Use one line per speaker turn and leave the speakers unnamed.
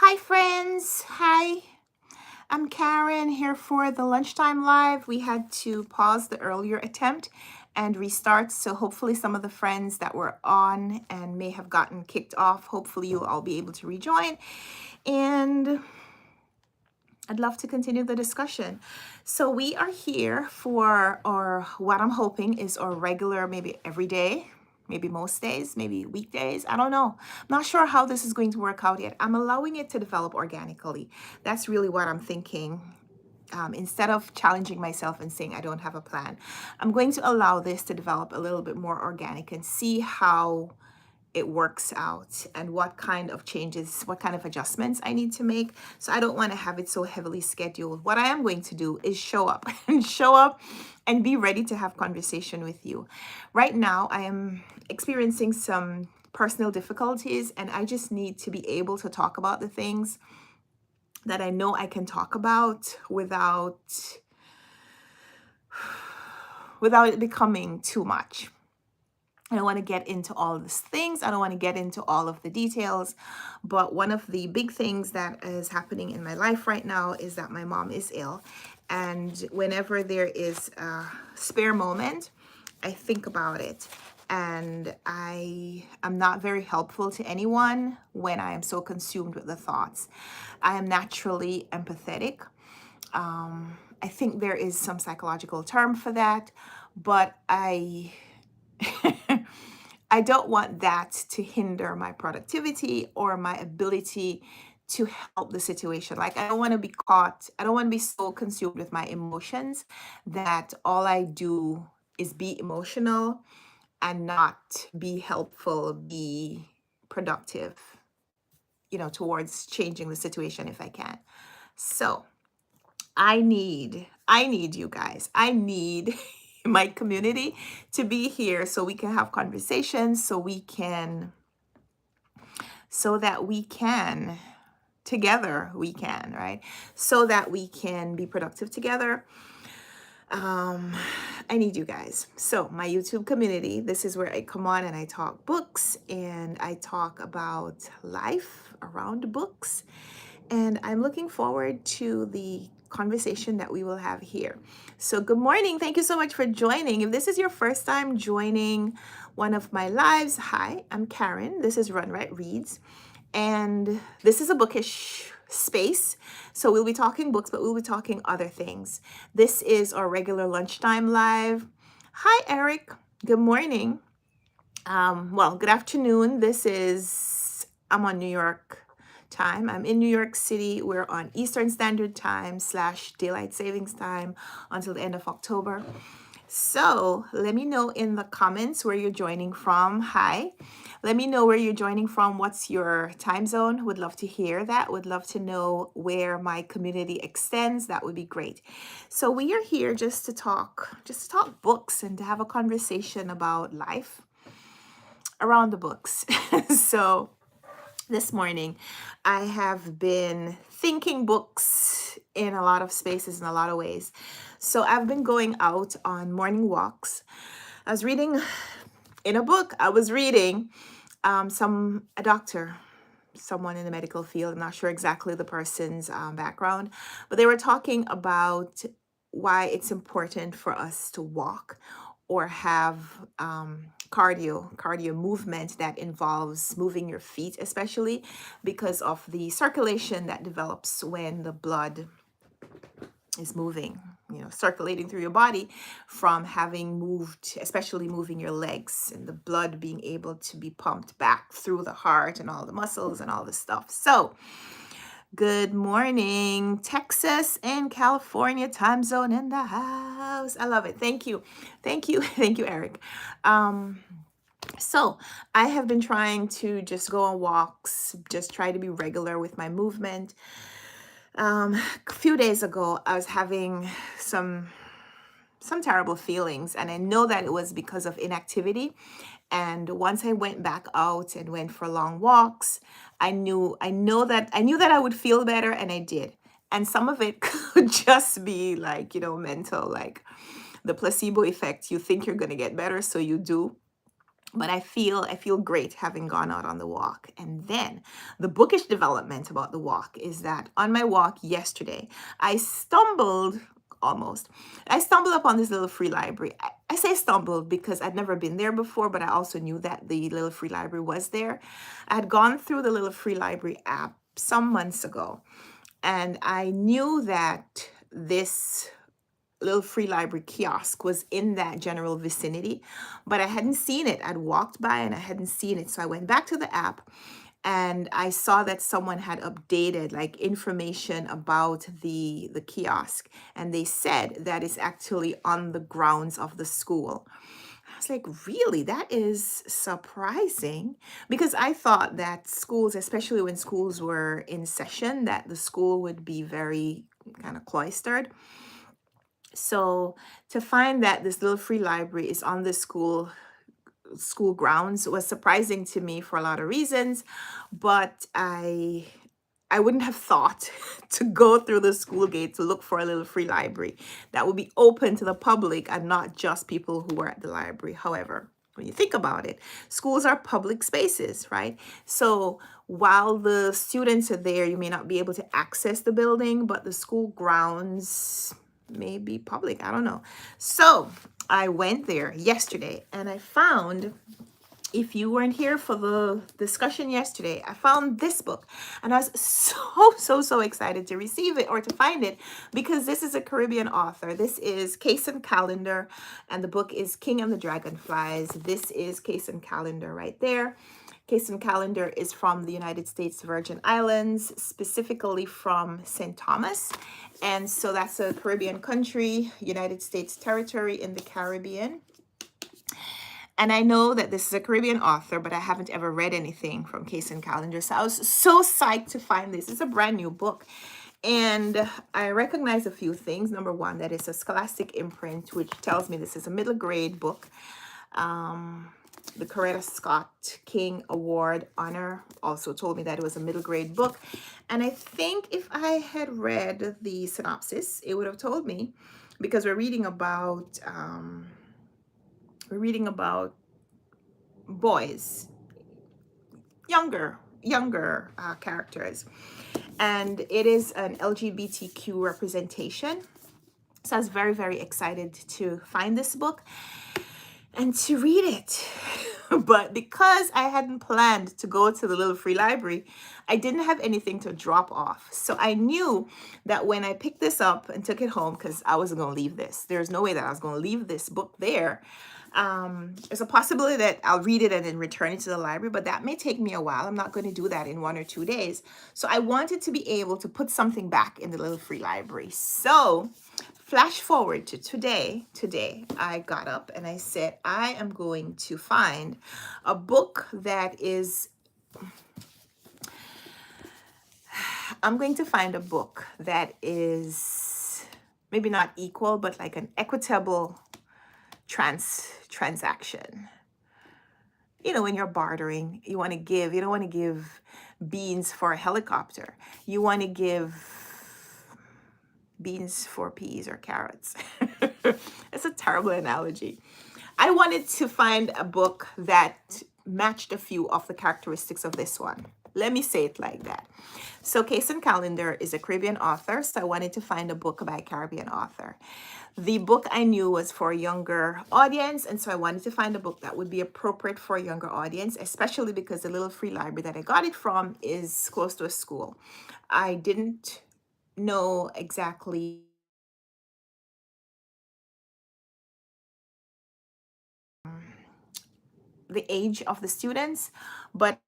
Hi, friends. Hi, I'm Karen here for the Lunchtime Live. We had to pause the earlier attempt and restart. So, hopefully, some of the friends that were on and may have gotten kicked off, hopefully, you'll all be able to rejoin. And I'd love to continue the discussion. So, we are here for, or what I'm hoping is our regular, maybe every day, maybe most days, maybe weekdays. I don't know. I'm not sure how this is going to work out yet. I'm allowing it to develop organically. That's really what I'm thinking. Instead of challenging myself and saying I don't have a plan, I'm going to allow this to develop a little bit more organic and see how it works out and what kind of changes, what kind of adjustments I need to make. So I don't want to have it so heavily scheduled. What I am going to do is show up and show up and be ready to have conversation with you. Right now, I am experiencing some personal difficulties and I just need to be able to talk about the things that I know I can talk about without it becoming too much. I don't want to get into all of these things. I don't want to get into all of the details. But one of the big things that is happening in my life right now is that my mom is ill. And whenever there is a spare moment, I think about it. And I am not very helpful to anyone when I am so consumed with the thoughts. I am naturally empathetic. I think there is some psychological term for that, but I I don't want that to hinder my productivity or my ability to help the situation. Like, I don't want to be caught, I don't want to be so consumed with my emotions that all I do is be emotional and not be helpful, be productive, towards changing the situation if I can. So, I need you guys. I need my community to be here so we can have conversations, so that we can together we can, right? So that we can be productive together. I need you guys. So, my YouTube community, this is where I come on and I talk books and I talk about life around books. And I'm looking forward to the conversation that we will have here. So, good morning. Thank you so much for joining. If this is your first time joining one of my lives, hi, I'm Karen. This is Runwright Reads. And this is a bookish space. So we'll be talking books, but we'll be talking other things. This is our regular lunchtime live. Hi, Eric. Good morning. Good afternoon. I'm on New York time. I'm in New York City. We're on Eastern Standard Time / Daylight Savings Time until the end of October. So let me know in the comments where you're joining from. Hi. Let me know where you're joining from. What's your time zone? Would love to hear that. Would love to know where my community extends. That would be great. So we are here just to talk books and to have a conversation about life around the books. So this morning, I have been thinking books in a lot of spaces, in a lot of ways. So I've been going out on morning walks. I was reading in a book, I was reading a doctor, someone in the medical field. I'm not sure exactly the person's background, but they were talking about why it's important for us to walk or have cardio movement that involves moving your feet, especially because of the circulation that develops when the blood is moving, circulating through your body from having moved, especially moving your legs, and the blood being able to be pumped back through the heart and all the muscles and all this stuff. So, good morning, Texas and California time zone in the house. I love it. Thank you. Thank you. Thank you, Eric. So I have been trying to just go on walks, just try to be regular with my movement. A few days ago, I was having some terrible feelings, and I know that it was because of inactivity. And once I went back out and went for long walks, I knew that I would feel better, and I did. And some of it could just be like, mental, like the placebo effect. You think you're going to get better, so you do, but I feel great having gone out on the walk. And then the bookish development about the walk is that on my walk yesterday, I stumbled almost. I stumbled upon this little free library. I say stumbled because I'd never been there before, but I also knew that the little free library was there. I had gone through the little free library app some months ago, and I knew that this little free library kiosk was in that general vicinity, but I hadn't seen it. I'd walked by and I hadn't seen it. So I went back to the app and I saw that someone had updated like information about the kiosk, and they said that it's actually on the grounds of the school. I was like, really? That is surprising, because I thought that schools, especially when schools were in session, that the school would be very kind of cloistered. So to find that this little free library is on the school grounds was surprising to me for a lot of reasons, but I wouldn't have thought to go through the school gate to look for a little free library that would be open to the public and not just people who were at the library. However, when you think about it, schools are public spaces, right? So while the students are there, you may not be able to access the building, but the school grounds may be public. I don't know. So I went there yesterday and I found, if you weren't here for the discussion yesterday, I found this book and I was so excited to receive it or to find it, because this is a Caribbean author. This is Kason Calendar, and the book is King and the Dragonflies. This is Kason Calendar right there. Kason Calendar is from the United States Virgin Islands, specifically from St. Thomas. And so that's a Caribbean country, United States territory in the Caribbean. And I know that this is a Caribbean author, but I haven't ever read anything from Kason Calendar. So I was so psyched to find this. It's a brand new book. And I recognize a few things. Number one, that it's a scholastic imprint, which tells me this is a middle grade book. The Coretta Scott King Award honor also told me that it was a middle grade book. And I think if I had read the synopsis, it would have told me, because we're reading about boys, younger characters, and it is an LGBTQ representation. So I was very excited to find this book and to read it. But because I hadn't planned to go to the little free library, I didn't have anything to drop off. So I knew that when I picked this up and took it home, because I wasn't going to leave this, there's no way that I was going to leave this book there. There's a possibility that I'll read it and then return it to the library, but that may take me a while. I'm not going to do that in 1 or 2 days. So I wanted to be able to put something back in the little free library. So flash forward to today. Today, I got up and I said, I am going to find a book that is, I'm going to find a book that is maybe not equal, but like an equitable transaction. You know, when you're bartering, you want to give, you don't want to give beans for a helicopter. You want to give beans for peas or carrots. It's a terrible analogy. I wanted to find a book that matched a few of the characteristics of this one. Let me say it like that. So Kason Calendar is a Caribbean author, so I wanted to find a book by a Caribbean author. The book I knew was for a younger audience, and so I wanted to find a book that would be appropriate for a younger audience, especially because the little free library that I got it from is close to a school. I didn't know exactly the age of the students, but